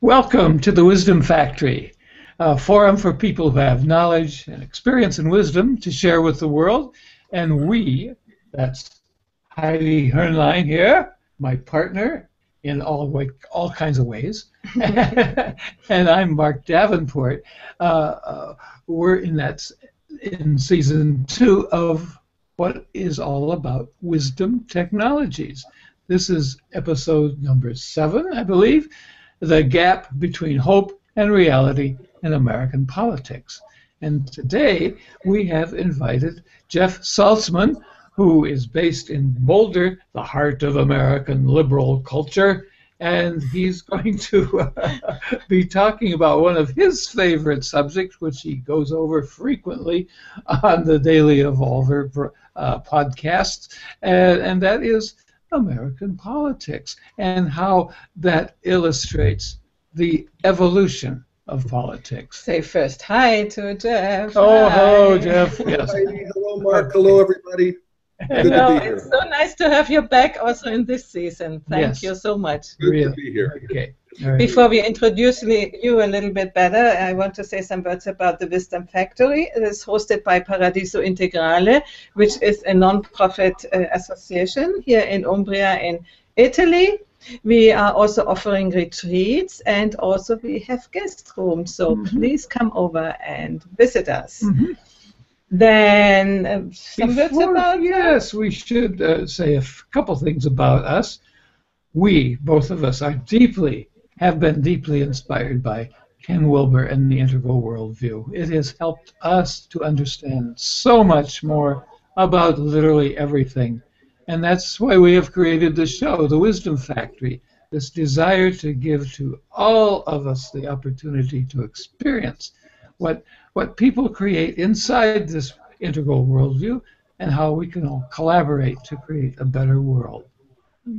Welcome to the Wisdom Factory, a forum for people who have knowledge and experience and wisdom to share with the world. And we, that's Heidi Hernlein here, my partner in all kinds of ways, and I'm Mark Davenport. We're in season 2 of what is all about wisdom technologies. This is episode number 7, I believe. The gap between hope and reality in American politics. And today we have invited Jeff Salzman, who is based in Boulder, the heart of American liberal culture, and he's going to be talking about one of his favorite subjects, which he goes over frequently on the Daily Evolver podcast, and that is American politics and how that illustrates the evolution of politics. Say first hi to Jeff. Oh, hi. hello, Jeff. Yes. Heidi. Hello, Mark. Hello, everybody. Good Hello. to be here. It's so nice to have you back also in this season. Thank you so much. Good to be here. Okay. All right. Before we introduce you a little bit better, I want to say some words about the Wisdom Factory. It is hosted by Paradiso Integrale, which is a non-profit association here in Umbria in Italy. We are also offering retreats, and also we have guest rooms, so please come over and visit us. Then some words about yes, we should say a couple things about us. We, both of us, have been deeply inspired by Ken Wilber and the Integral Worldview. It has helped us to understand so much more about literally everything. And that's why we have created the show, The Wisdom Factory, this desire to give to all of us the opportunity to experience what people create inside this integral worldview and how we can all collaborate to create a better world.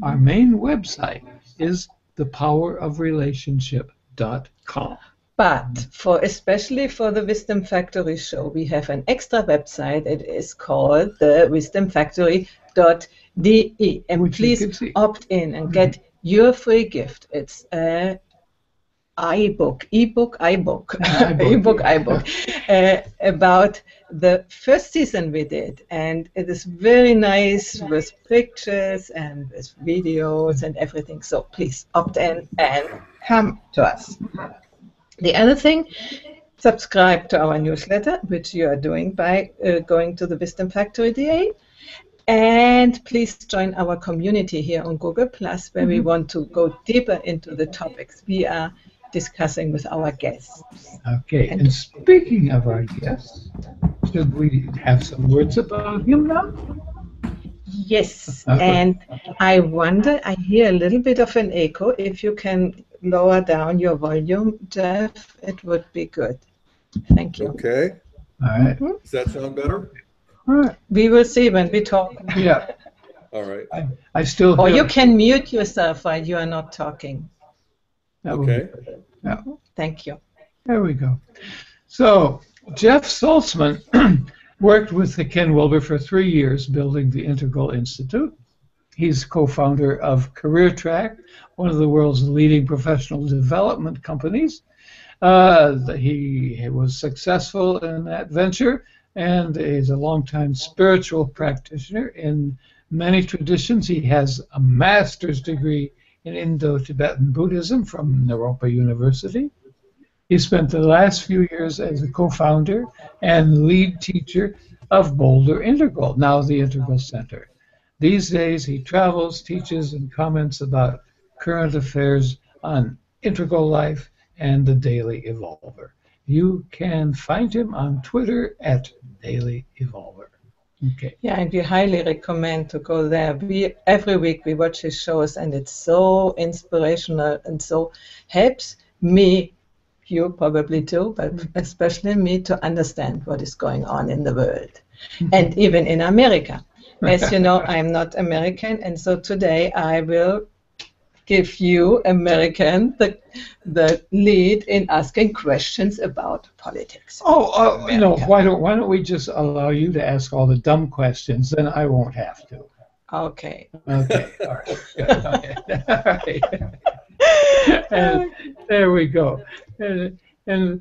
Our main website is thepowerofrelationship.com. But especially for the Wisdom Factory show, we have an extra website. It is called the wisdomfactory.de. And which please opt in and get your free gift. It's a ebook about the first season we did, and it is very nice with pictures and with videos and everything. So please opt in and come to us. The other thing, subscribe to our newsletter, which you are doing by going to the Wisdom Factory.de. And please join our community here on Google+, where we want to go deeper into the topics we are discussing with our guests. Okay, and speaking of our guests, should we have some words about him now? Yes, and I wonder, I hear a little bit of an echo. If you can lower down your volume, Jeff, it would be good. Thank you. Okay. All right. Does that sound better? All right. We will see when we talk. Yeah. All right. I still Or hear. you can mute yourself while you are not talking. Okay. Yeah. Thank you. There we go. So, Jeff Salzman worked with the Ken Wilber for 3 years building the Integral Institute. He's co-founder of Career Track, one of the world's leading professional development companies. He was successful in that venture and is a longtime spiritual practitioner in many traditions. He has a master's degree in Indo-Tibetan Buddhism from Naropa University. He spent the last few years as a co-founder and lead teacher of Boulder Integral, now the Integral Center. These days he travels, teaches, and comments about current affairs on integral life and the Daily Evolver. You can find him on Twitter at Daily Evolver. Okay. Yeah, and we highly recommend to go there. Every week we watch his shows, and it's so inspirational and so helps me, you probably too, but especially me, to understand what is going on in the world and even in America. As you know, I'm not American, and so today I will give you, American, the lead in asking questions about politics. No, why don't we just allow you to ask all the dumb questions, then I won't have to. Okay. Okay, all right. Good. Okay. All right. There we go. And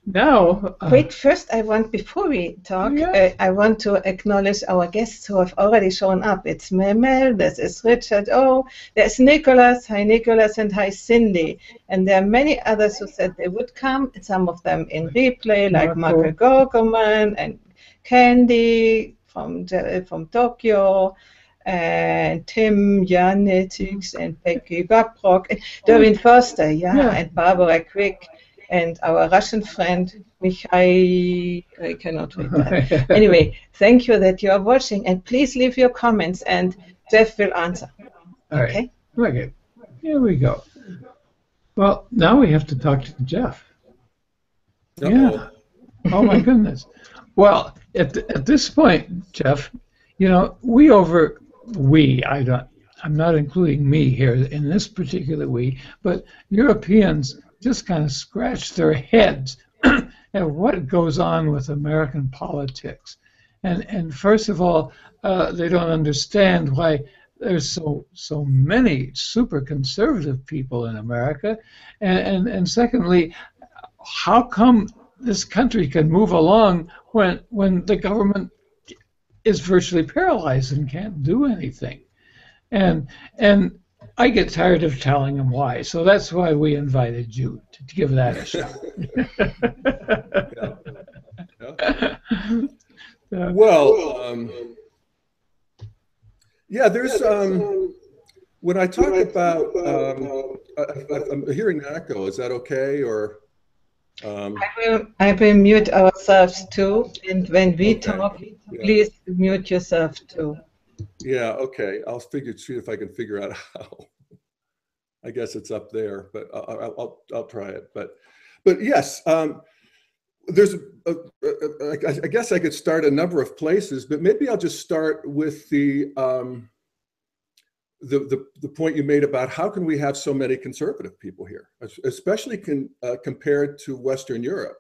now... Wait, first before we talk, yeah. I want to acknowledge our guests who have already shown up. It's Mel, this is Richard. Oh, there's Nicholas. Hi, Nicholas, and hi, Cindy. And there are many others who said they would come, some of them in replay, like Marco Gorgoman and Candy from Tokyo, and Tim Janetix and Becky Babrock, and Doreen Foster, and Barbara Quick, and our Russian friend, Michai, I cannot read that. Anyway, thank you that you are watching, and please leave your comments, and Jeff will answer. Okay? Okay. Here we go. Well, now we have to talk to Jeff. Yeah. Oh, my goodness. Well, at this point, Jeff, you know, I'm not including me here in this particular we, but Europeans just kind of scratch their heads at what goes on with American politics. And first of all, they don't understand why there's so many super conservative people in America. And secondly, how come this country can move along when the government is virtually paralyzed and can't do anything? And I get tired of telling them why, so that's why we invited you to give that a shot. Well, yeah, there's when I talk about I'm hearing an echo. Is that okay? Or I will mute ourselves too, and when we talk, please mute yourself too. Yeah, okay. I'll see if I can figure out how. I guess it's up there, but I'll try it. But yes, there's I guess I could start a number of places, but maybe I'll just start with the point you made about how can we have so many conservative people here, especially compared to Western Europe,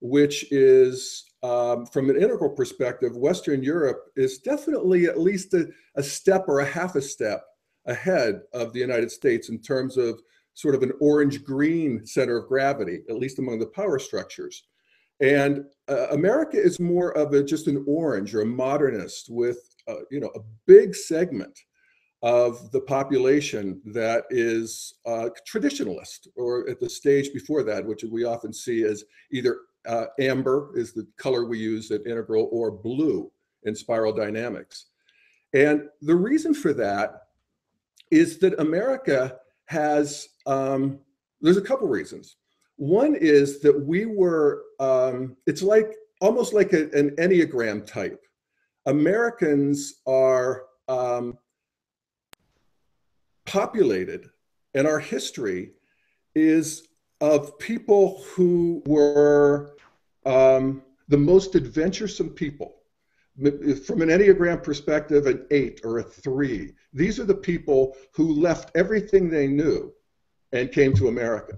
which is from an integral perspective, Western Europe is definitely at least a step or a half a step ahead of the United States in terms of sort of an orange-green center of gravity, at least among the power structures. And America is more of just an orange or a modernist with a big segment of the population that is traditionalist, or at the stage before that, which we often see as either amber is the color we use at Integral, or blue in spiral dynamics. And the reason for that is that America has, there's a couple reasons. One is that we were, it's like almost like an Enneagram type. Americans are populated, and our history is of people who were the most adventuresome people. From an Enneagram perspective, an 8 or a 3. These are the people who left everything they knew and came to America.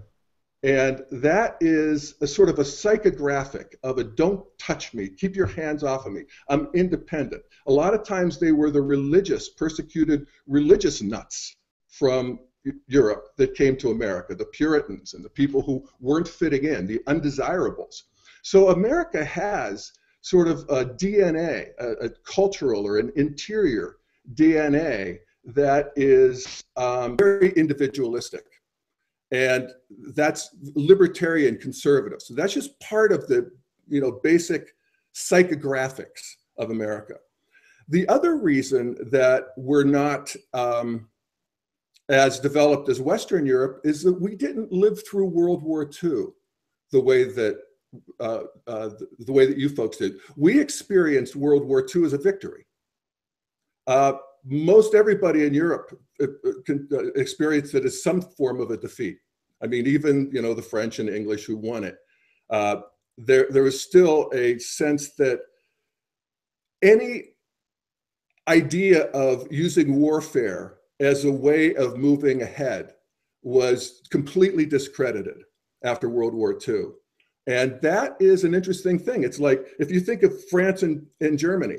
And that is a sort of a psychographic of a don't touch me, keep your hands off of me, I'm independent. A lot of times they were the persecuted religious nuts from Europe that came to America, the Puritans and the people who weren't fitting in, the undesirables. So America has sort of a DNA, a cultural or an interior DNA that is very individualistic. And that's libertarian conservative. So that's just part of the basic psychographics of America. The other reason that we're not as developed as Western Europe is that we didn't live through World War II the way that you folks did. We experienced World War II as a victory. Most everybody in Europe experienced it as some form of a defeat. I mean, even the French and English who won it. There was still a sense that any idea of using warfare as a way of moving ahead was completely discredited after World War II. And that is an interesting thing. It's like, if you think of France and Germany,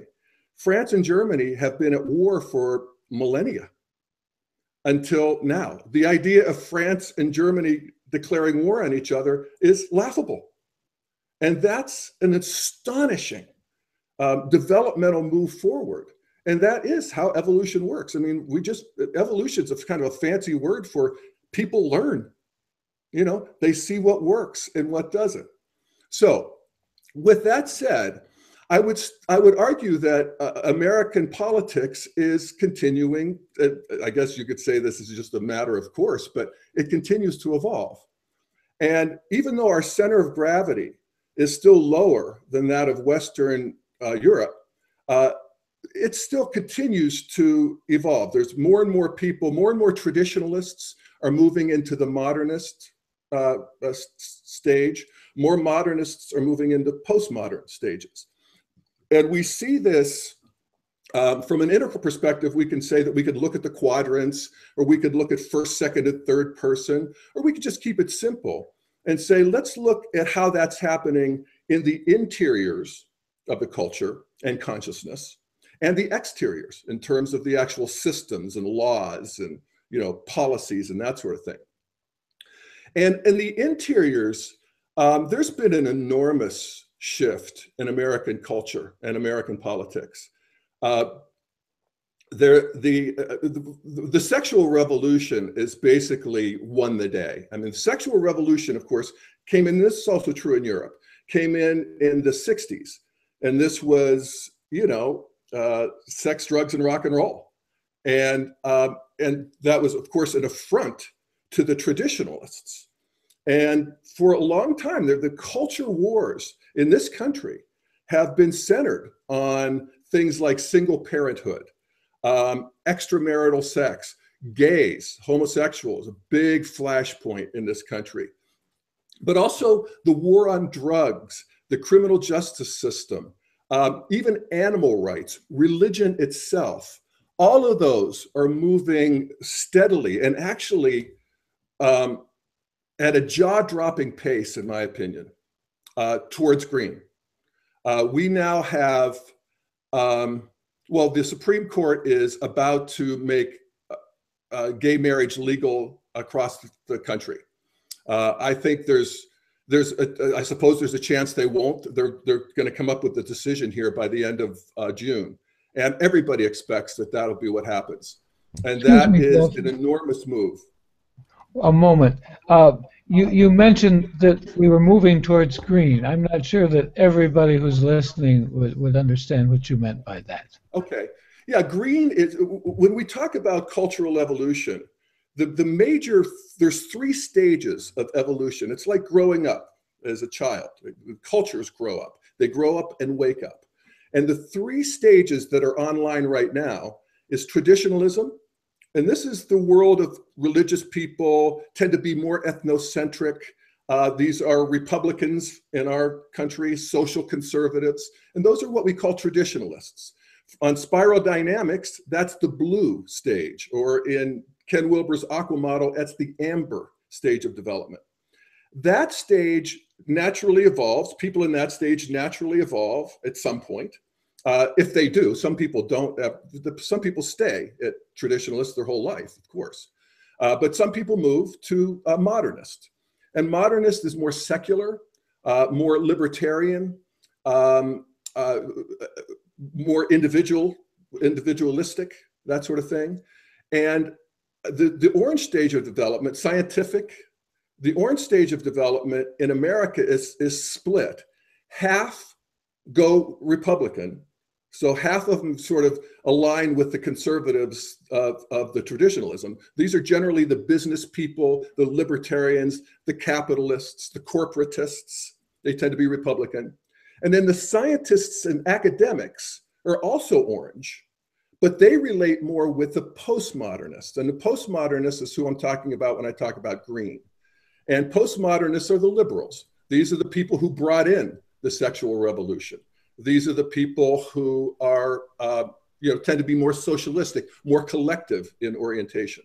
France and Germany have been at war for millennia until now. The idea of France and Germany declaring war on each other is laughable. And that's an astonishing developmental move forward. And that is how evolution works. I mean, evolution's a kind of a fancy word for people learn. You know, they see what works and what doesn't. So with that said, I would argue that American politics is continuing. I guess you could say this is just a matter of course, but it continues to evolve. And even though our center of gravity is still lower than that of Western Europe, it still continues to evolve. There's more and more people, more and more traditionalists are moving into the modernist stage. More modernists are moving into postmodern stages. And we see this from an integral perspective. We can say that we could look at the quadrants, or we could look at first, second, and third person, or we could just keep it simple and say, let's look at how that's happening in the interiors of the culture and consciousness, and the exteriors in terms of the actual systems and laws and, you know, policies and that sort of thing. And in the interiors, there's been an enormous shift in American culture and American politics. The sexual revolution is basically won the day. I mean, the sexual revolution, of course, came in, this is also true in Europe, came in the 60s. And this was, you know, sex, drugs, and rock and roll. And that was, of course, an affront to the traditionalists. And for a long time, the culture wars in this country have been centered on things like single parenthood, extramarital sex, gays, homosexuals, a big flashpoint in this country. But also the war on drugs, the criminal justice system, even animal rights, religion itself. All of those are moving steadily and actually at a jaw-dropping pace, in my opinion, towards green. We now have, well, the Supreme Court is about to make gay marriage legal across the country. I think I suppose there's a chance they won't. They're going to come up with a decision here by the end of June. And everybody expects that that'll be what happens. And that is an enormous move. A moment. You mentioned that we were moving towards green. I'm not sure that everybody who's listening would understand what you meant by that. Okay. Yeah, green is, when we talk about cultural evolution, there's 3 stages of evolution. It's like growing up as a child. Cultures grow up. They grow up and wake up. And the 3 stages that are online right now is traditionalism. And this is the world of religious people, tend to be more ethnocentric. These are Republicans in our country, social conservatives, and those are what we call traditionalists. On spiral dynamics, that's the blue stage, or in Ken Wilber's Aqua model, that's the amber stage of development. That stage naturally evolves. People in that stage naturally evolve at some point. If they do, some people don't. Some people stay at traditionalists their whole life, of course. But some people move to modernist. And modernist is more secular, more libertarian, more individualistic, that sort of thing. And the orange stage of development, scientific, the orange stage of development in America is split. Half go Republican. So half of them sort of align with the conservatives of the traditionalism. These are generally the business people, the libertarians, the capitalists, the corporatists. They tend to be Republican. And then the scientists and academics are also orange, but they relate more with the postmodernists. And the postmodernists is who I'm talking about when I talk about green. And postmodernists are the liberals. These are the people who brought in the sexual revolution. These are the people who are, tend to be more socialistic, more collective in orientation.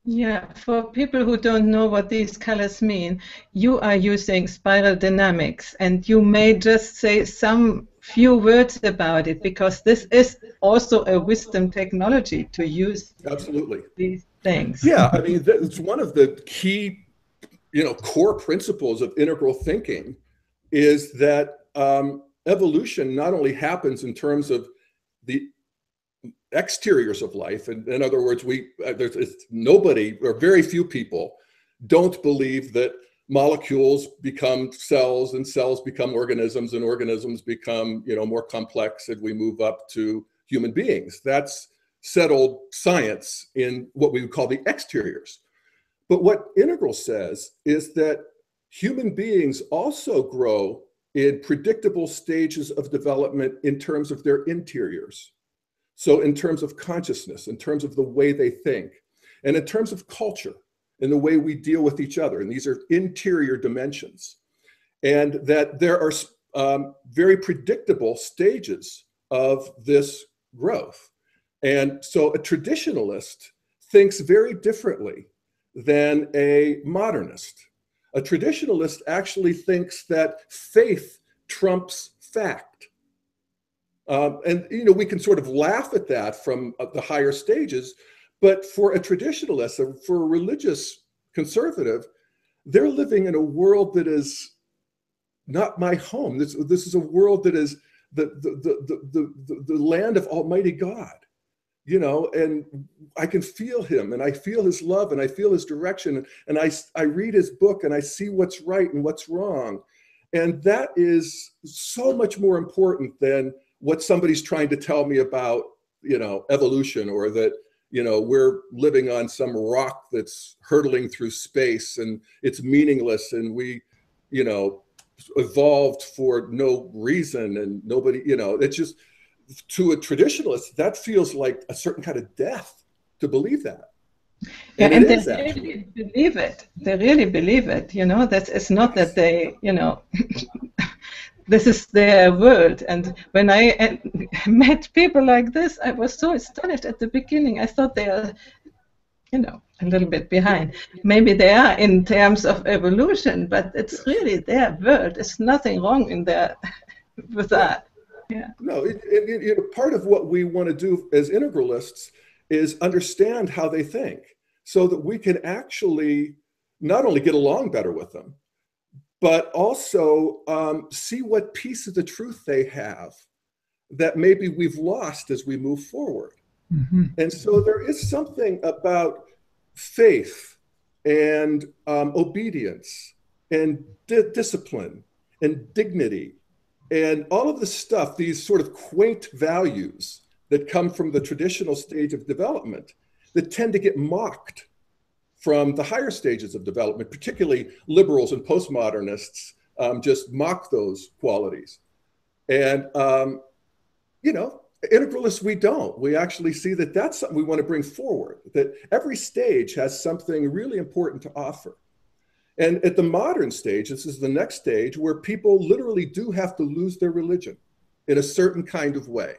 Yeah, for people who don't know what these colors mean, you are using spiral dynamics, and you may just say some few words about it, because this is also a wisdom technology to use. Absolutely. These things. Yeah, I mean, it's one of the key core principles of integral thinking is that evolution not only happens in terms of the exteriors of life, and in other words, there's nobody or very few people don't believe that molecules become cells and cells become organisms and organisms become more complex as we move up to human beings. That's settled science in what we would call the exteriors. But what Integral says is that human beings also grow in predictable stages of development in terms of their interiors. So in terms of consciousness, in terms of the way they think, and in terms of culture, in the way we deal with each other. And these are interior dimensions. And that there are very predictable stages of this growth. And so a traditionalist thinks very differently than a modernist. A traditionalist actually thinks that faith trumps fact. And we can sort of laugh at that from the higher stages, but for a traditionalist, or for a religious conservative, they're living in a world that is not my home. This is a world that is the land of Almighty God, and I can feel him, and I feel his love, and I feel his direction, and I read his book, and I see what's right and what's wrong. And that is so much more important than what somebody's trying to tell me about, evolution, or that, we're living on some rock that's hurtling through space and it's meaningless, and we, evolved for no reason, and nobody, it's just, to a traditionalist, that feels like a certain kind of death to believe that. And they really believe it. They really believe it. That it's not that they, this is their world. And when I met people like this, I was so astonished at the beginning. I thought they are, a little bit behind. Maybe they are in terms of evolution, but it's really their world. There's nothing wrong in there with that. Yeah. No, part of what we want to do as integralists is understand how they think, so that we can actually not only get along better with them, but also see what piece of the truth they have that maybe we've lost as we move forward. Mm-hmm. And so there is something about faith and obedience and discipline and dignity and all of the stuff, these sort of quaint values that come from the traditional stage of development, that tend to get mocked from the higher stages of development. Particularly liberals and postmodernists just mock those qualities. And, integralists, we don't. We actually see that that's something we want to bring forward, that every stage has something really important to offer. And at the modern stage, this is the next stage, where people literally do have to lose their religion in a certain kind of way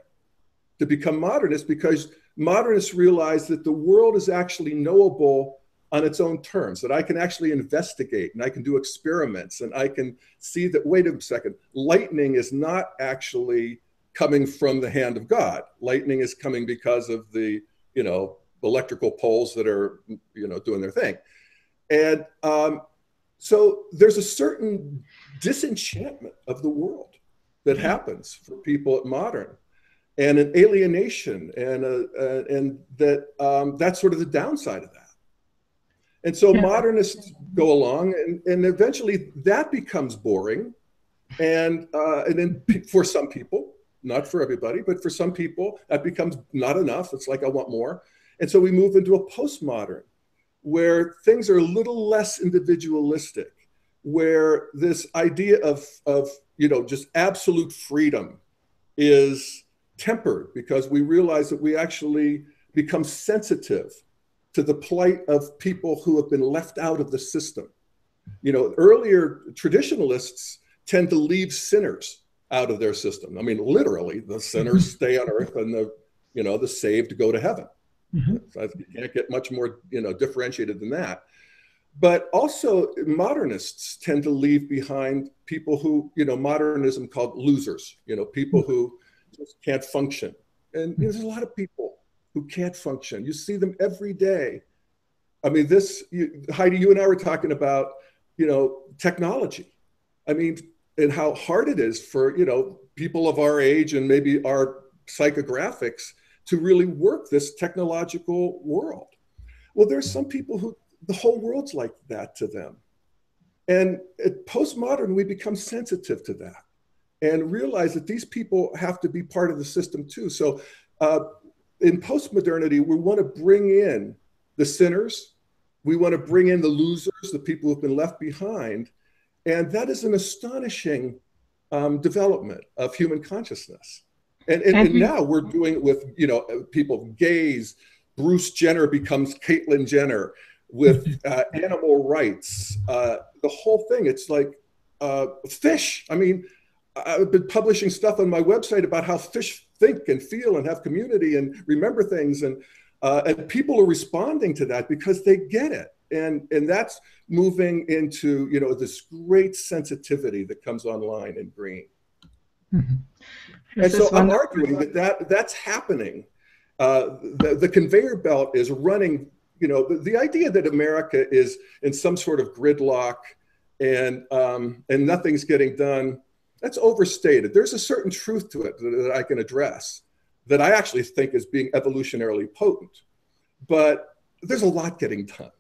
to become modernists, because modernists realize that the world is actually knowable on its own terms, that I can actually investigate and I can do experiments and I can see that, wait a second, lightning is not actually coming from the hand of God. Lightning is coming because of the, electrical poles that are, doing their thing. And so there's a certain disenchantment of the world that happens for people at modern, and an alienation, and that's sort of the downside of that. And so modernists go along, and eventually that becomes boring, and then for some people, not for everybody, but for some people, that becomes not enough. It's like, I want more. And so we move into a postmodern, where things are a little less individualistic, where this idea of just absolute freedom is tempered, because we realize that we actually become sensitive to the plight of people who have been left out of the system. Earlier traditionalists tend to leave sinners out of their system. I mean, literally, the sinners stay on earth, and the saved go to heaven. Mm-hmm. So you can't get much more, differentiated than that. But also, modernists tend to leave behind people who, modernism called losers. People who just can't function. And there's a lot of people who can't function. You see them every day. I mean, Heidi, you and I were talking about technology. I mean, and how hard it is for, people of our age and maybe our psychographics to really work this technological world. Well, there's some people who the whole world's like that to them. And at postmodern, we become sensitive to that and realize that these people have to be part of the system too. So in postmodernity, we want to bring in the sinners. We want to bring in the losers, the people who've been left behind. And that is an astonishing development of human consciousness. And now we're doing it with, people, gays. Bruce Jenner becomes Caitlyn Jenner, with animal rights, the whole thing. It's like fish. I mean, I've been publishing stuff on my website about how fish think and feel and have community and remember things. And people are responding to that because they get it. And that's moving into, this great sensitivity that comes online in green. Mm-hmm. And so I'm arguing that's happening. The conveyor belt is running, the idea that America is in some sort of gridlock and nothing's getting done, that's overstated. There's a certain truth to it that I can address that I actually think is being evolutionarily potent. But there's a lot getting done.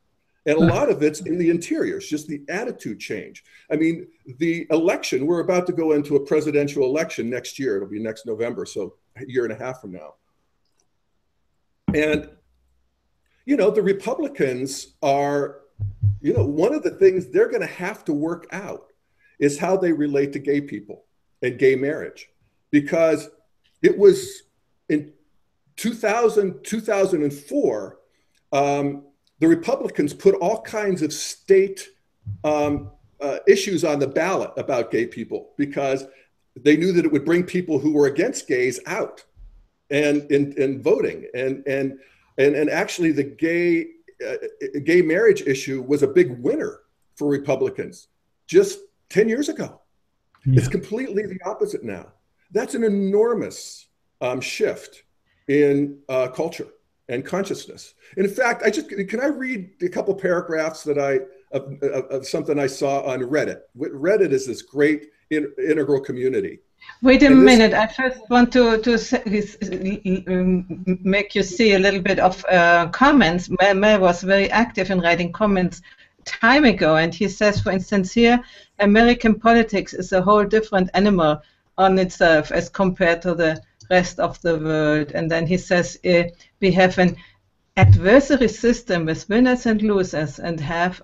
And a lot of it's in the interior. It's just the attitude change. I mean, the election, we're about to go into a presidential election next year. It'll be next November, so a year and a half from now. And, the Republicans are, one of the things they're going to have to work out is how they relate to gay people and gay marriage. Because it was in 2004, the Republicans put all kinds of state issues on the ballot about gay people because they knew that it would bring people who were against gays out and in voting. And actually the gay marriage issue was a big winner for Republicans just 10 years ago. Yeah. It's completely the opposite now. That's an enormous shift in culture and consciousness. In fact, can I read a couple paragraphs of something I saw on Reddit? Reddit is this great integral community. Wait a minute. I first want to make you see a little bit of comments. Mel was very active in writing comments time ago, and he says, for instance, here, American politics is a whole different animal on itself as compared to the rest of the world. And then he says, we have an adversary system with winners and losers and have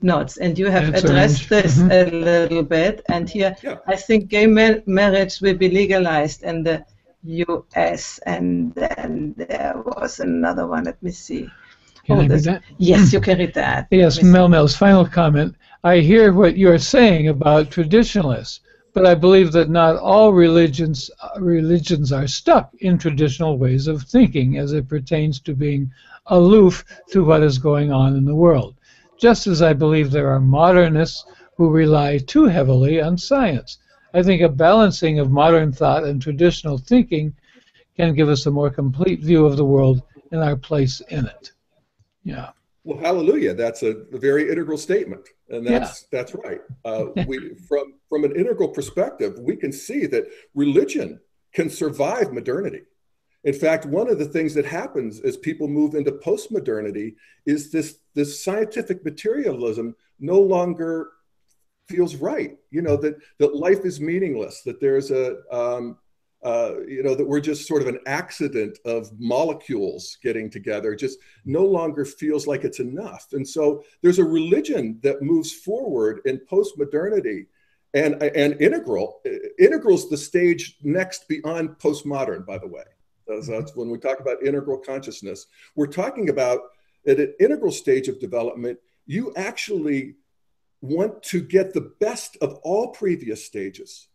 nots. And you have addressed this a little bit. And here, I think gay marriage will be legalized in the U.S. And then there was another one. Let me see. Can I read that? Yes, you can read that. Yes, Mel's final comment. I hear what you're saying about traditionalists, but I believe that not all religions are stuck in traditional ways of thinking as it pertains to being aloof to what is going on in the world. Just as I believe there are modernists who rely too heavily on science. I think a balancing of modern thought and traditional thinking can give us a more complete view of the world and our place in it. Yeah. Well, hallelujah. That's a very integral statement. And that's right. From an integral perspective, we can see that religion can survive modernity. In fact, one of the things that happens as people move into postmodernity is this scientific materialism no longer feels right. That life is meaningless, that there's that we're just sort of an accident of molecules getting together, just no longer feels like it's enough. And so there's a religion that moves forward in postmodernity, and integral's the stage next beyond postmodern, by the way. That's when we talk about integral consciousness. We're talking about at an integral stage of development, you actually want to get the best of all previous stages.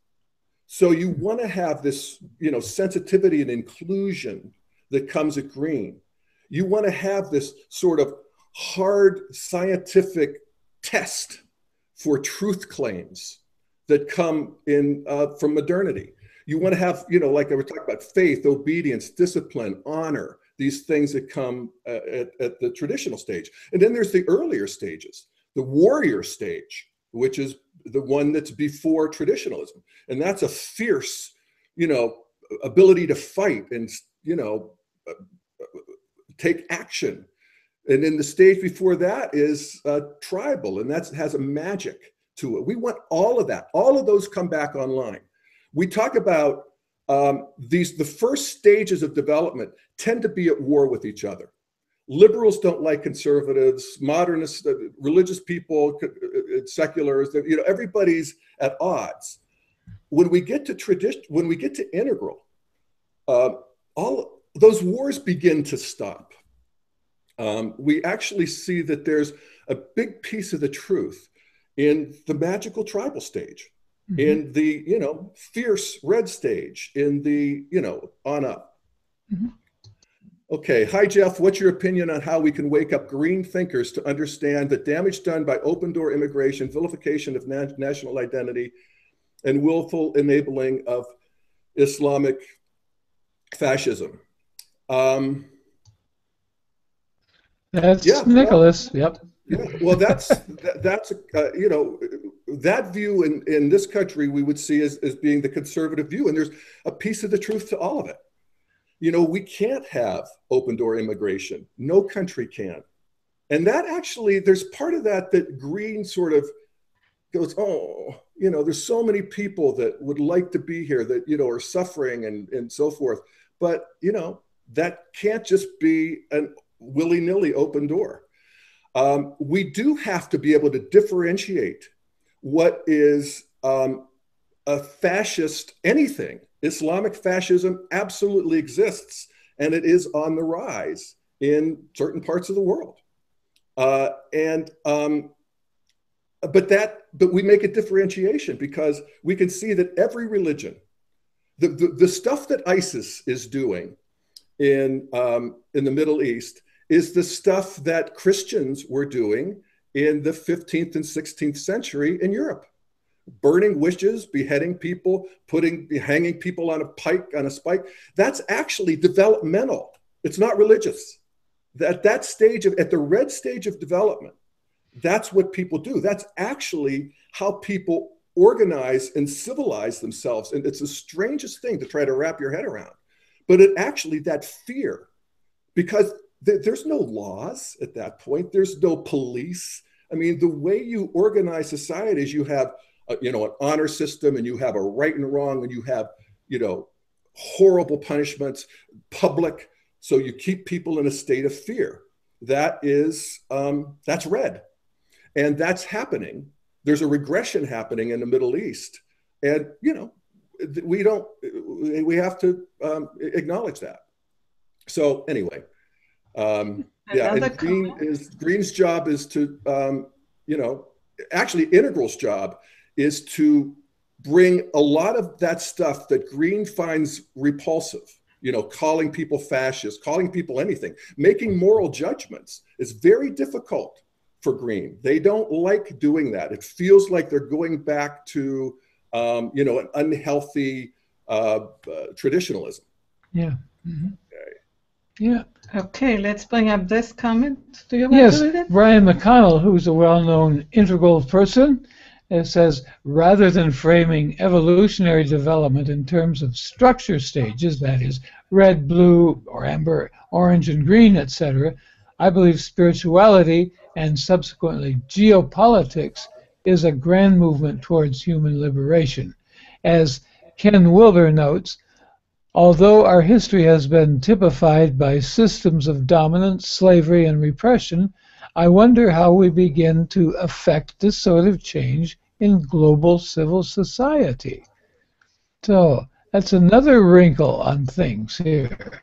So you want to have this, sensitivity and inclusion that comes at green. You want to have this sort of hard scientific test for truth claims that come in from modernity. You want to have, like I was talking about, faith, obedience, discipline, honor, these things that come at the traditional stage. And then there's the earlier stages. the warrior stage, which is the one that's before traditionalism. And that's a fierce, ability to fight and, take action. And then the stage before that is tribal, and that has a magic to it. We want all of that. All of those come back online. We talk about the first stages of development tend to be at war with each other. Liberals don't like conservatives, modernists, religious people, seculars, everybody's at odds. When we get to tradition, when we get to integral, all those wars begin to stop. We actually see that there's a big piece of the truth in the magical tribal stage, in the, fierce red stage, in the, on up. Okay, hi Jeff, what's your opinion on how we can wake up green thinkers to understand the damage done by open door immigration, vilification of national identity, and willful enabling of Islamic fascism? That's Nicholas. Yep. Yeah, well, that's that view in this country we would see as being the conservative view, and there's a piece of the truth to all of it. We can't have open door immigration. No country can. And that actually, there's part of that Green sort of goes, there's so many people that would like to be here that, are suffering and so forth. But, that can't just be a willy-nilly open door. We do have to be able to differentiate what is a fascist anything. Islamic fascism absolutely exists, and it is on the rise in certain parts of the world. But we make a differentiation because we can see that every religion, the stuff that ISIS is doing in the Middle East is the stuff that Christians were doing in the 15th and 16th century in Europe. Burning witches, beheading people, hanging people on a spike. That's actually developmental. It's not religious. That stage at the red stage of development, that's what people do. That's actually how people organize and civilize themselves. And it's the strangest thing to try to wrap your head around. But that fear, because there's no laws at that point. There's no police. I mean, the way you organize society is you have an honor system, and you have a right and wrong, and you have, horrible punishments, public. So you keep people in a state of fear. That's red. And that's happening. There's a regression happening in the Middle East. And, we have to acknowledge that. So anyway, and Green's job is to, actually Integral's job is to bring a lot of that stuff that Green finds repulsive, calling people fascists, calling people anything, making moral judgments is very difficult for Green. They don't like doing that. It feels like they're going back to, an unhealthy traditionalism. Yeah. Mm-hmm. Okay. Yeah. Okay, let's bring up this comment. Do you want to read it? Brian McConnell, who's a well-known integral person, says, rather than framing evolutionary development in terms of structure stages, that is, red, blue, or amber, orange, and green, etc., I believe spirituality and subsequently geopolitics is a grand movement towards human liberation. As Ken Wilber notes, although our history has been typified by systems of dominance, slavery, and repression, I wonder how we begin to affect this sort of change in global civil society. So that's another wrinkle on things here.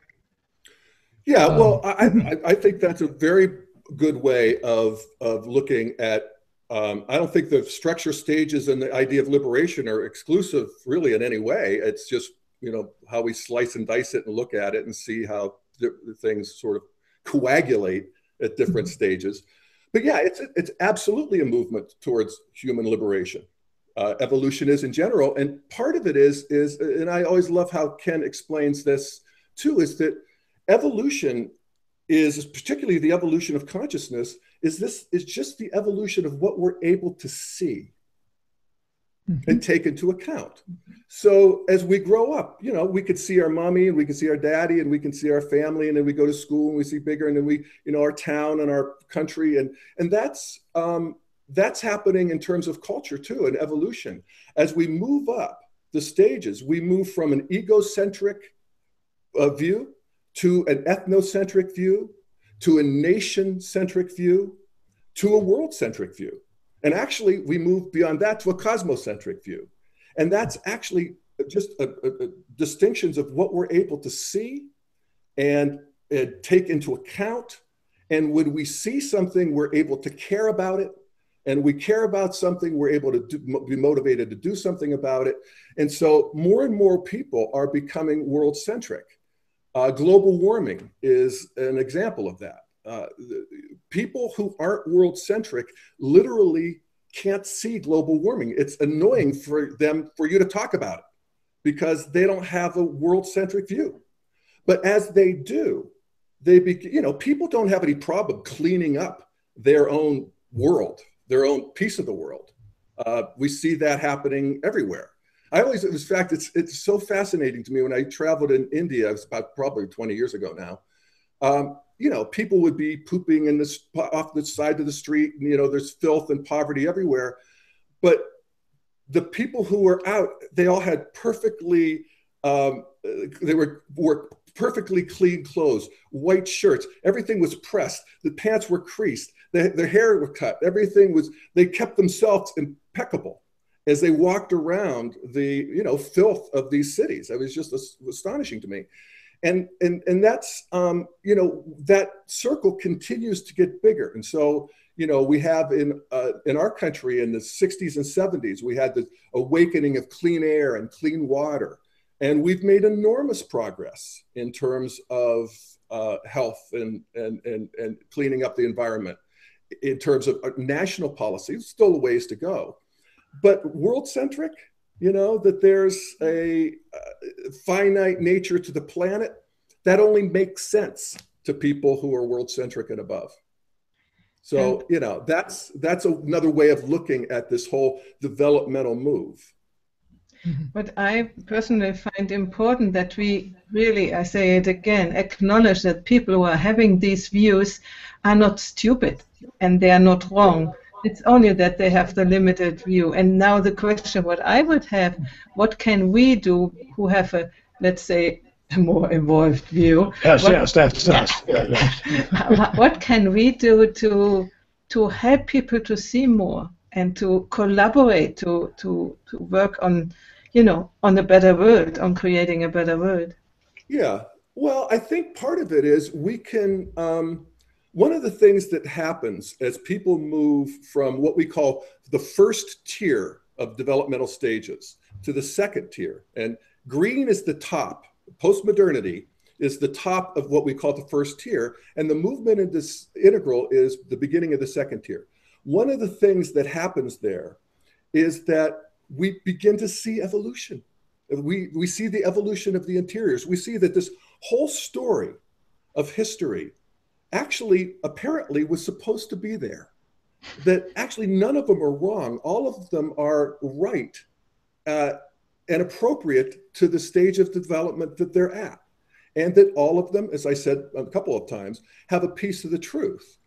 Yeah, well, I think that's a very good way of looking at. I don't think the structure stages and the idea of liberation are exclusive, really, in any way. It's just how we slice and dice it and look at it and see how the things sort of coagulate at different stages. But yeah, it's absolutely a movement towards human liberation. Evolution is in general, and part of it is, and I always love how Ken explains this too, is that evolution is, particularly the evolution of consciousness, is just the evolution of what we're able to see and take into account. So as we grow up, you know, we could see our mommy and we can see our daddy and we can see our family, and then we go to school and we see bigger, and then we, you know, our town and our country, and that's happening in terms of culture too, and evolution. As we move up the stages, we move from an egocentric view to an ethnocentric view, to a nation-centric view, to a world-centric view. And actually, we move beyond that to a cosmocentric view. And that's actually just distinctions of what we're able to see and take into account. And when we see something, we're able to care about it. And we care about something, we're able to be motivated to do something about it. And so more and more people are becoming world-centric. Global warming is an example of that. People who aren't world-centric literally can't see global warming. It's annoying for you to talk about it because they don't have a world-centric view. But as they do, you know, people don't have any problem cleaning up their own world, their own piece of the world. We see that happening everywhere. In fact, it's so fascinating to me when I traveled in India. It was about probably 20 years ago now. You know, people would be pooping off the side of the street. And, you know, there's filth and poverty everywhere. But the people who were out, they all had perfectly, they wore perfectly clean clothes, white shirts. Everything was pressed. The pants were creased. Their hair was cut. They kept themselves impeccable as they walked around the, you know, filth of these cities. It was just astonishing to me. And that's, you know, that circle continues to get bigger. And so, you know, we have in our country in the 60s and 70s, we had the awakening of clean air and clean water. And we've made enormous progress in terms of health and cleaning up the environment. In terms of national policy, still a ways to go. But world-centric, you know, that there's a finite nature to the planet, that only makes sense to people who are world-centric and above. So, you know, that's another way of looking at this whole developmental move. What I personally find important that we really, I say it again, acknowledge that people who are having these views are not stupid and they are not wrong. It's only that they have the limited view. And now the question, what I would have, what can we do who have a, let's say, a more evolved view? Yes, that's us. Yeah. What can we do to help people to see more and to collaborate, to work on, you know, on a better world, on creating a better world? Yeah, well, I think part of it is we can, one of the things that happens as people move from what we call the first tier of developmental stages to the second tier, and green is the top, postmodernity is the top of what we call the first tier, and the movement in this integral is the beginning of the second tier. One of the things that happens there is that we begin to see evolution. We see the evolution of the interiors. We see that this whole story of history actually apparently was supposed to be there. That actually none of them are wrong. All of them are right and appropriate to the stage of development that they're at. And that all of them, as I said a couple of times, have a piece of the truth.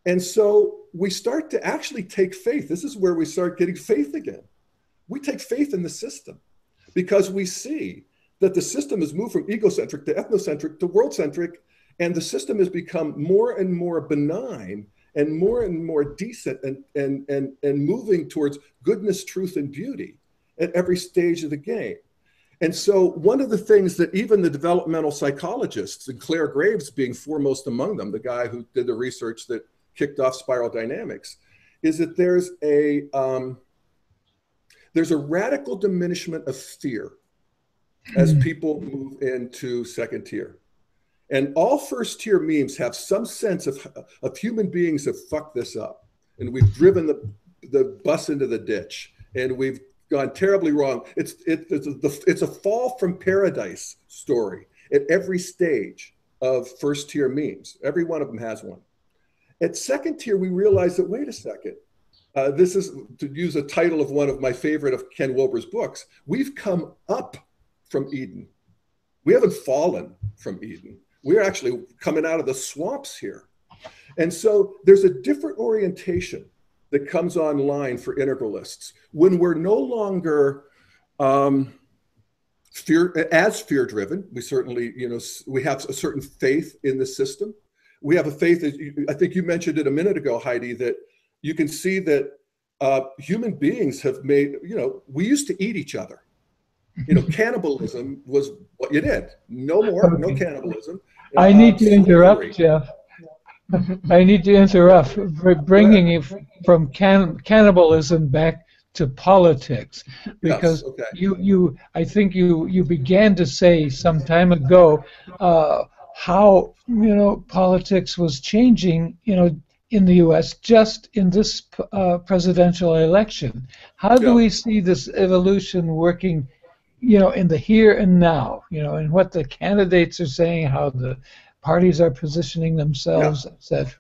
And so we start to actually take faith. This is where we start getting faith again. We take faith in the system because we see that the system has moved from egocentric to ethnocentric to world-centric, and the system has become more and more benign and more decent and moving towards goodness, truth, and beauty at every stage of the game. And so one of the things that even the developmental psychologists, and Claire Graves being foremost among them, the guy who did the research that kicked off spiral dynamics, is that there's a radical diminishment of fear as people move into second tier. And all first tier memes have some sense of human beings have fucked this up. And we've driven the bus into the ditch and we've gone terribly wrong. It's a fall from paradise story at every stage of first tier memes. Every one of them has one. At second tier, we realized that, wait a second, this is, to use a title of one of my favorite of Ken Wilber's books, we've come up from Eden. We haven't fallen from Eden. We're actually coming out of the swamps here. And so there's a different orientation that comes online for integralists when we're no longer fear-driven. We certainly, we have a certain faith in the system. We have a faith, I think you mentioned it a minute ago, Heidi, that you can see that human beings have made, we used to eat each other. Cannibalism was what you did. No more, no cannibalism. I need to interrupt, Jeff. I need to interrupt for bringing you from cannibalism back to politics, because yes, okay. I think you began to say some time ago how politics was changing in the U.S. just in this presidential election. How do we see this evolution working in the here and now, and what the candidates are saying, how the parties are positioning themselves, etc.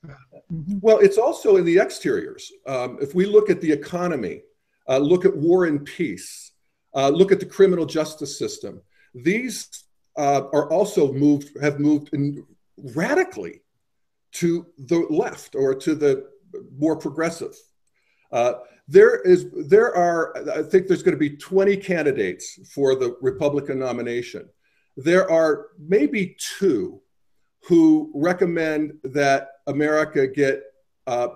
Well, it's also in the exteriors. If we look at the economy, look at war and peace, look at the criminal justice system, these are also have moved radically to the left or to the more progressive. There are, I think there's going to be 20 candidates for the Republican nomination. There are maybe 2 who recommend that America get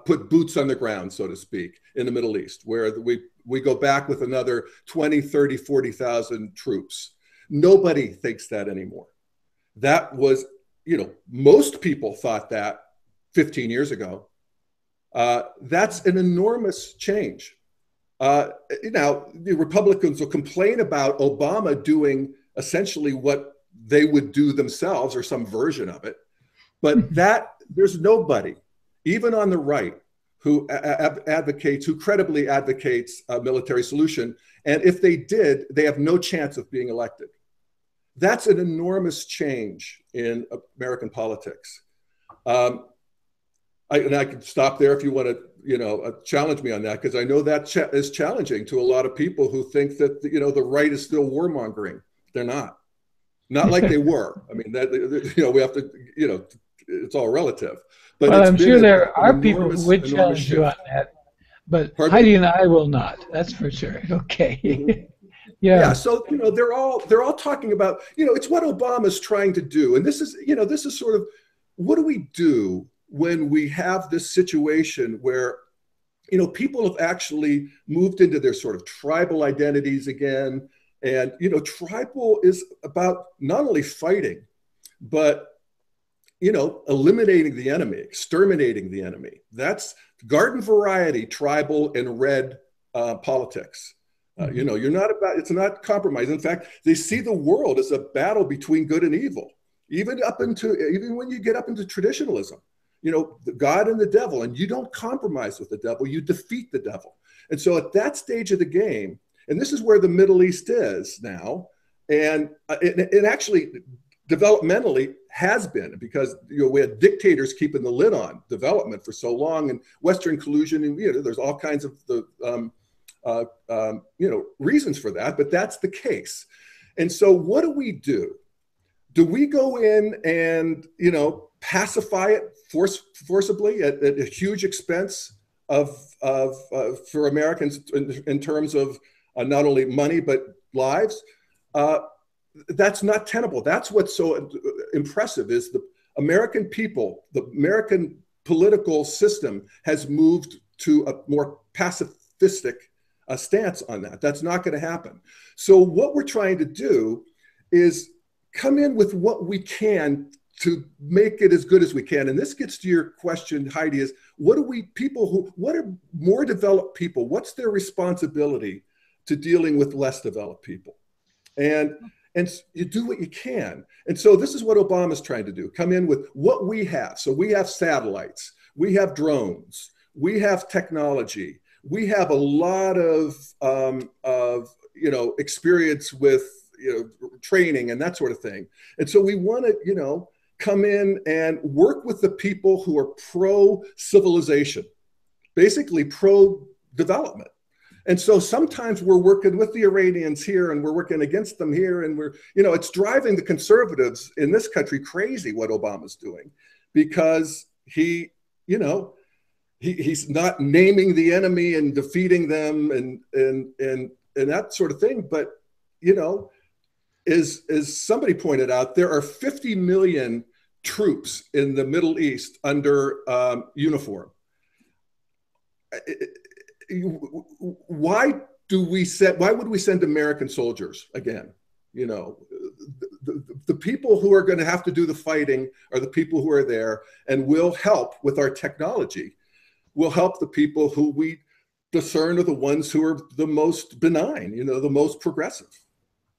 put boots on the ground, so to speak, in the Middle East, where we go back with another 20, 30, 40,000 troops. Nobody thinks that anymore. That was, most people thought that 15 years ago. That's an enormous change. Now, the Republicans will complain about Obama doing essentially what they would do themselves or some version of it. But there's nobody, even on the right, who credibly advocates a military solution. And if they did, they have no chance of being elected. That's an enormous change in American politics. And I can stop there if you want to, challenge me on that, because I know that is challenging to a lot of people who think that, the right is still warmongering. They're not. Not like they were. I mean, we have to, it's all relative. But well, I'm sure there are people who would challenge you on that, but Heidi and I will not. That's for sure. Okay. Mm-hmm. Yeah. So they're all talking about it's what Obama's trying to do, and this is sort of what do we do when we have this situation where people have actually moved into their sort of tribal identities again. And, tribal is about not only fighting, but, eliminating the enemy, exterminating the enemy. That's garden variety, tribal and red politics. You're not it's not compromise. In fact, they see the world as a battle between good and evil, even when you get up into traditionalism, God and the devil, and you don't compromise with the devil, you defeat the devil. And so at that stage of the game, and this is where the Middle East is now, and it actually developmentally has been, because we had dictators keeping the lid on development for so long, and Western collusion, and there's all kinds of reasons for that, but that's the case. And so, what do? Do we go in and pacify it forcibly at a huge expense for Americans in terms of not only money, but lives? That's not tenable. That's what's so impressive is the American people, the American political system has moved to a more pacifistic stance on that. That's not going to happen. So what we're trying to do is come in with what we can to make it as good as we can. And this gets to your question, Heidi, is what are more developed people? What's their responsibility to dealing with less developed people? And you do what you can. And so this is what Obama's trying to do, come in with what we have. So we have satellites, we have drones, we have technology, we have a lot of experience with training and that sort of thing. And so we want to, come in and work with the people who are pro-civilization, basically pro-development. And so sometimes we're working with the Iranians here and we're working against them here. And we're, you know, it's driving the conservatives in this country crazy what Obama's doing, because he, you know, he's not naming the enemy and defeating them and that sort of thing. But, you know, as somebody pointed out, there are 50 million troops in the Middle East under uniform. Why would we send American soldiers again? You know, the people who are going to have to do the fighting are the people who are there, and will help with our technology. Will help the people who we discern are the ones who are the most benign, you know, the most progressive.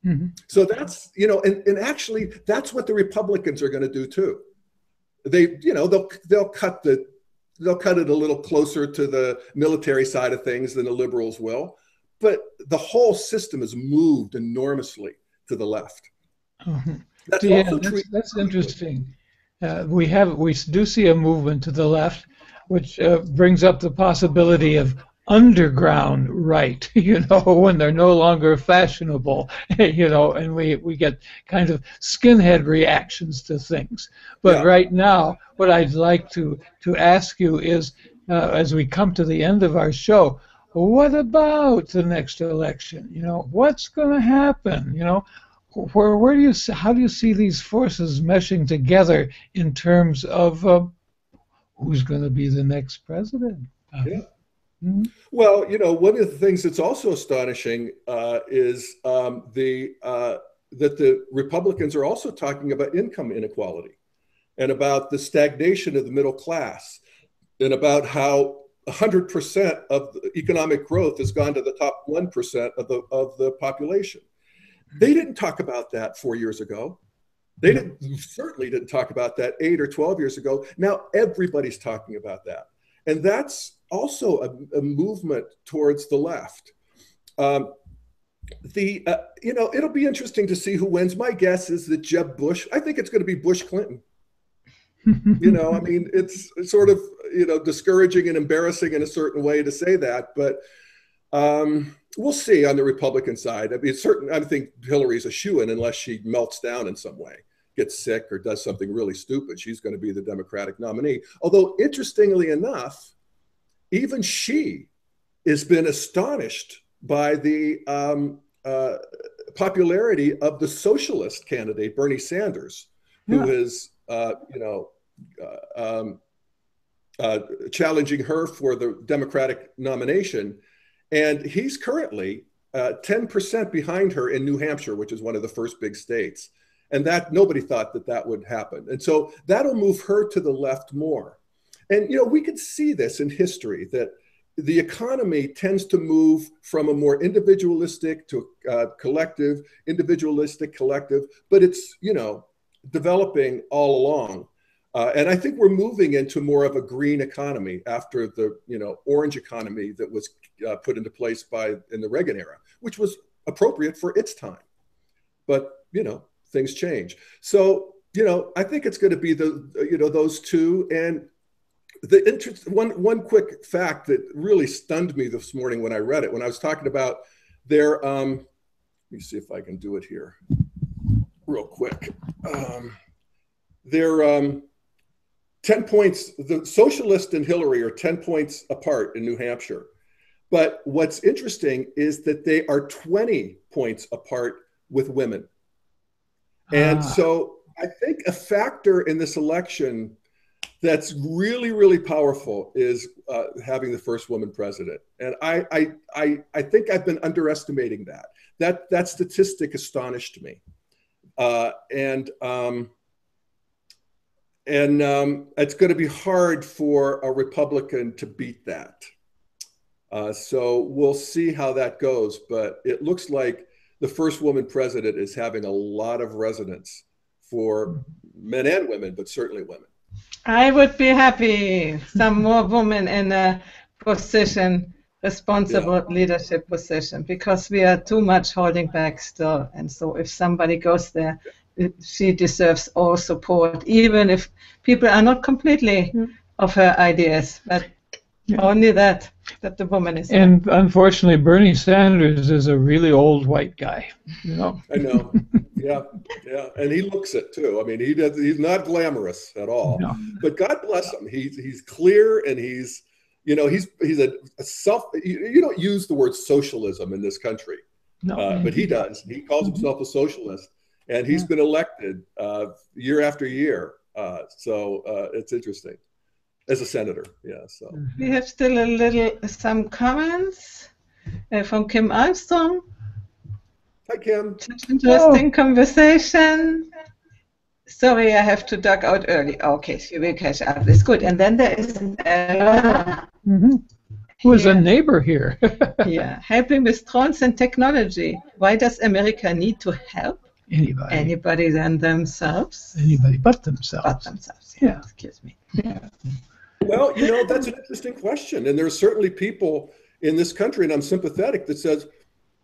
Mm-hmm. So that's, you know, and actually that's what the Republicans are going to do too. They, you know, they'll cut it a little closer to the military side of things than the liberals will, but the whole system has moved enormously to the left. Mm-hmm. That's interesting. We do see a movement to the left, which brings up the possibility of underground right, you know, when they're no longer fashionable, you know, and we get kind of skinhead reactions to things. But yeah. Right now, what I'd like to ask you is, as we come to the end of our show, what about the next election? You know, what's going to happen? You know, how do you see these forces meshing together in terms of who's going to be the next president? Yeah. Mm-hmm. Well, you know, one of the things that's also astonishing is that the Republicans are also talking about income inequality and about the stagnation of the middle class and about how 100% of the economic growth has gone to the top 1% of the population. They didn't talk about that 4 years ago. They certainly didn't talk about that 8 or 12 years ago. Now everybody's talking about that. And that's also a movement towards the left. You know, it'll be interesting to see who wins. My guess is that Jeb Bush, I think it's going to be Bush Clinton. You know, I mean, it's sort of, you know, discouraging and embarrassing in a certain way to say that, but we'll see on the Republican side. I mean, I think Hillary's a shoo-in unless she melts down in some way, gets sick or does something really stupid. She's going to be the Democratic nominee. Although, interestingly enough, even she has been astonished by the popularity of the socialist candidate, Bernie Sanders, who is, you know, challenging her for the Democratic nomination. And he's currently 10% behind her in New Hampshire, which is one of the first big states. And that nobody thought that would happen. And so that'll move her to the left more. And, you know, we could see this in history, that the economy tends to move from a more individualistic to collective, but it's, you know, developing all along. And I think we're moving into more of a green economy after the, you know, orange economy that was put into place in the Reagan era, which was appropriate for its time. But, you know, things change. So, you know, I think it's going to be those two. And one quick fact that really stunned me this morning when I read it, when I was talking about their, let me see if I can do it here real quick. Their 10 points, the socialist and Hillary are 10 points apart in New Hampshire. But what's interesting is that they are 20 points apart with women. And so I think a factor in this election that's really, really powerful is having the first woman president. And I think I've been underestimating that. That statistic astonished me. And it's going to be hard for a Republican to beat that. So we'll see how that goes. But it looks like the first woman president is having a lot of resonance for men and women, but certainly women. I would be happy some more women in a position, responsible leadership position, because we are too much holding back still. And so if somebody goes there, she deserves all support, even if people are not completely of her ideas, but only that the woman is. And unfortunately, Bernie Sanders is a really old white guy. You know. I know. Yeah, and he looks it too. I mean, he's not glamorous at all. No. But God bless him. He's clear, and he's a self. You don't use the word socialism in this country, but he does. He calls himself a socialist, and he's been elected year after year. So it's interesting. As a senator, yeah. So we have still some comments from Kim Armstrong. Hi, Kim. Interesting conversation. Sorry, I have to duck out early. Okay, she will catch up. It's good. And then there is who is a neighbor here. Yeah, helping with drones and technology. Why does America need to help? Anybody than themselves? Anybody but themselves. But themselves. Yeah. Excuse me. Yeah. Well, that's an interesting question. And there's certainly people in this country, and I'm sympathetic, that says,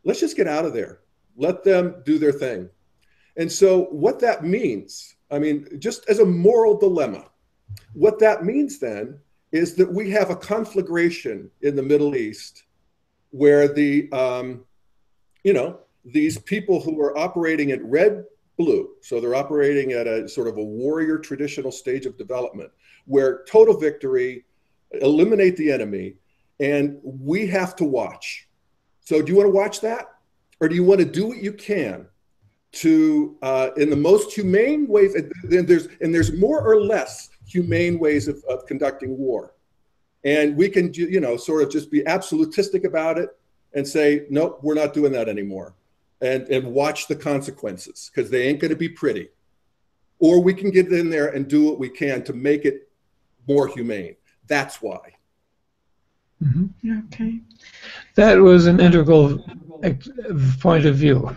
let's just get out of there. Let them do their thing. And so what that means, I mean, just as a moral dilemma, what that means then is that we have a conflagration in the Middle East where these people who are operating at red-blue, so they're operating at a sort of a warrior traditional stage of development, where total victory, eliminate the enemy, and we have to watch. So do you want to watch that? Or do you want to do what you can to, in the most humane ways, and there's more or less humane ways of conducting war. And we can, sort of just be absolutistic about it and say, nope, we're not doing that anymore. And watch the consequences, because they ain't going to be pretty. Or we can get in there and do what we can to make it more humane. That's why. Mm-hmm. Okay. That was an integral point of view.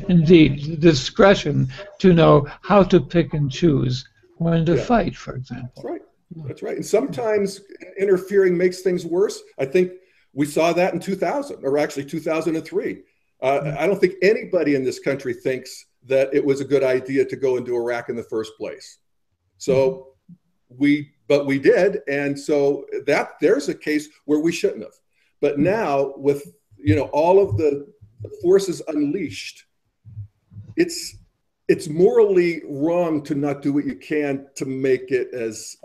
Indeed, discretion to know how to pick and choose when to fight, for example. That's right. That's right. And sometimes interfering makes things worse. I think we saw that in 2000, or actually 2003. I don't think anybody in this country thinks that it was a good idea to go into Iraq in the first place. So but we did. And so there's a case where we shouldn't have. But now with, all of the forces unleashed, it's morally wrong to not do what you can to make it as,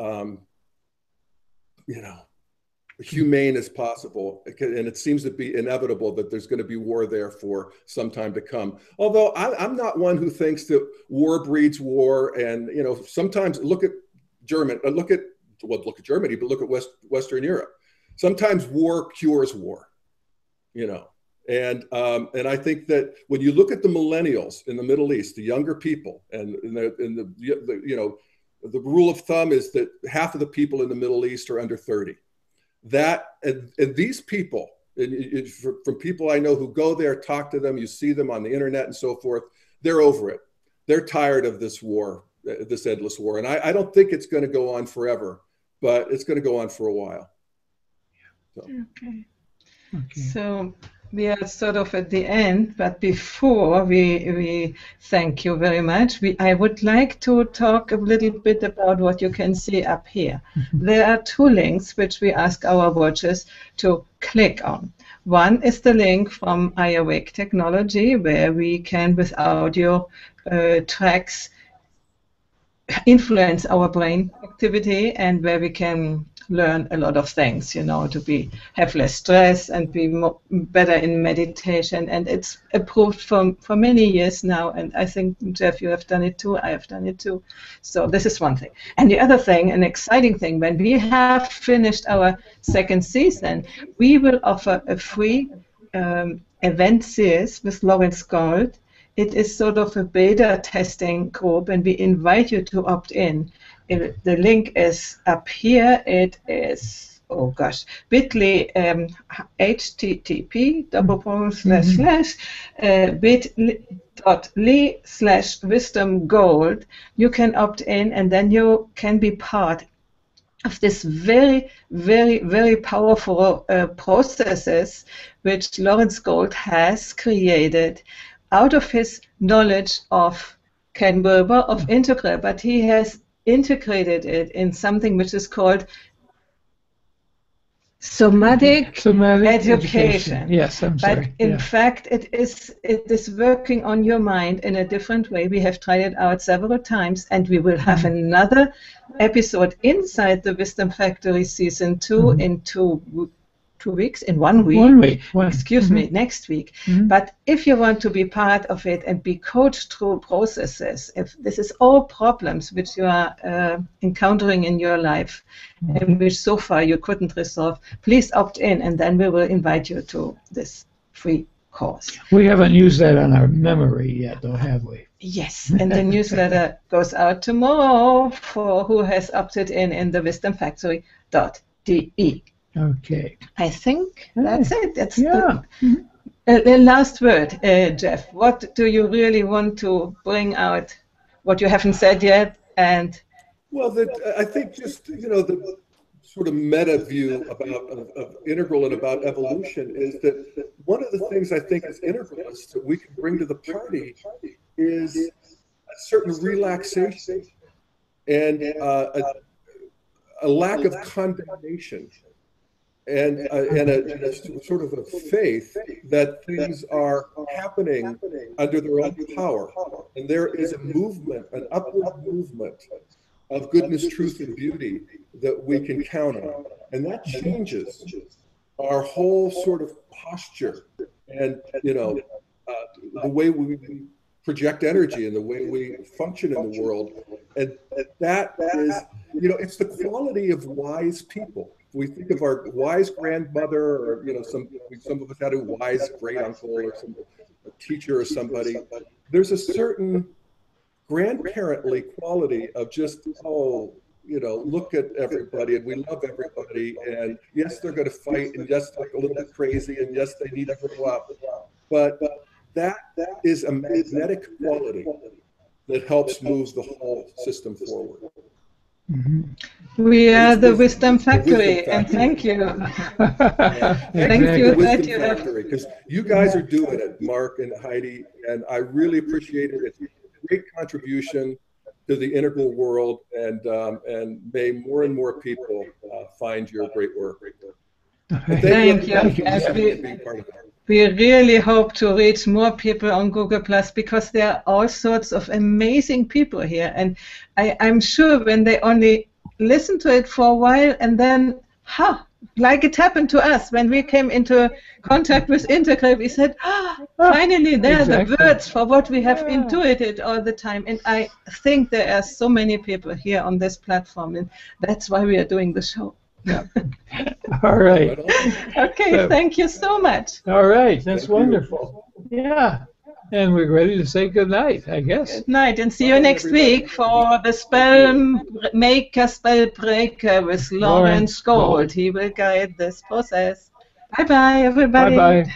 humane as possible. And it seems to be inevitable that there's going to be war there for some time to come. Although I'm not one who thinks that war breeds war. And, sometimes look at Germany, but look at Western Europe. Sometimes war cures war, And I think that when you look at the millennials in the Middle East, the younger people, and the rule of thumb is that half of the people in the Middle East are under 30. And these people, from people I know who go there, talk to them, you see them on the internet and so forth, they're over it. They're tired of this war, this endless war. And I don't think it's going to go on forever, but it's going to go on for a while. So. Okay. So we are sort of at the end, but before we thank you very much, I would like to talk a little bit about what you can see up here. There are two links which we ask our watchers to click on. One is the link from iAwake Technology, where we can, with audio tracks, influence our brain activity, and where we can learn a lot of things, to have less stress and be better in meditation. And it's approved for many years now. And I think, Jeff, you have done it too. I have done it too. So this is one thing. And the other thing, an exciting thing, when we have finished our second season, we will offer a free event series with Lawrence Gold. It is sort of a beta testing group, and we invite you to opt in. The link is up here. It is, bit.ly, http://bit.ly/wisdomgold. You can opt in, and then you can be part of this very, very, very powerful processes which Lawrence Gold has created out of his knowledge of Ken Wilber of Integral, but he has integrated it in something which is called somatic education. Yes, I'm sorry. But in fact, it is working on your mind in a different way. We have tried it out several times, and we will have another episode inside the Wisdom Factory Season 2 in 2 weeks, in 1 week. 1 week. Excuse me, next week. But if you want to be part of it and be coached through processes, if this is all problems which you are encountering in your life, and which so far you couldn't resolve, please opt in, and then we will invite you to this free course. We haven't used that on our memory yet, though, have we? Yes, and the newsletter goes out tomorrow for who has opted in the wisdomfactory.de. Okay. I think that's it. That's the last word, Jeff. What do you really want to bring out? What you haven't said yet, and well, I think just the sort of meta view of integral and about evolution is that one of the things I think as integralists that we can bring to the party is a certain relaxation and a lack of condemnation. And a sort of a faith that things are happening under their own power. And there is a movement, an upward movement of goodness, truth, and beauty that we can count on. And that changes our whole sort of posture and, the way we project energy and the way we function in the world. And that is, it's the quality of wise people. We think of our wise grandmother, or some of us had a wise great uncle, or a teacher, or somebody. There's a certain grandparently quality of just look at everybody, and we love everybody, and yes, they're going to fight, and yes, they're a little bit crazy, and yes, they need to grow up, but that is a magnetic quality that helps move the whole system forward. We are the Wisdom Factory, and thank you. Thank you. Wisdom Factory, because you guys are doing it, Mark and Heidi, and I really appreciate it. It's a great contribution to the integral world, and may more and more people find your great work. Thank you. We really hope to reach more people on Google+, because there are all sorts of amazing people here. And I'm sure when they only listen to it for a while, and then, like it happened to us when we came into contact with Integral, we said, finally there are the words for what we have intuited all the time. And I think there are so many people here on this platform, and that's why we are doing the show. Yeah. All right. Okay, thank you so much. All right, that's wonderful. Yeah, and we're ready to say good night, I guess. Good night, and see you next week for the Spell Maker, Spell Breaker with Lawrence Gold. He will guide this process. Bye-bye, everybody. Bye-bye.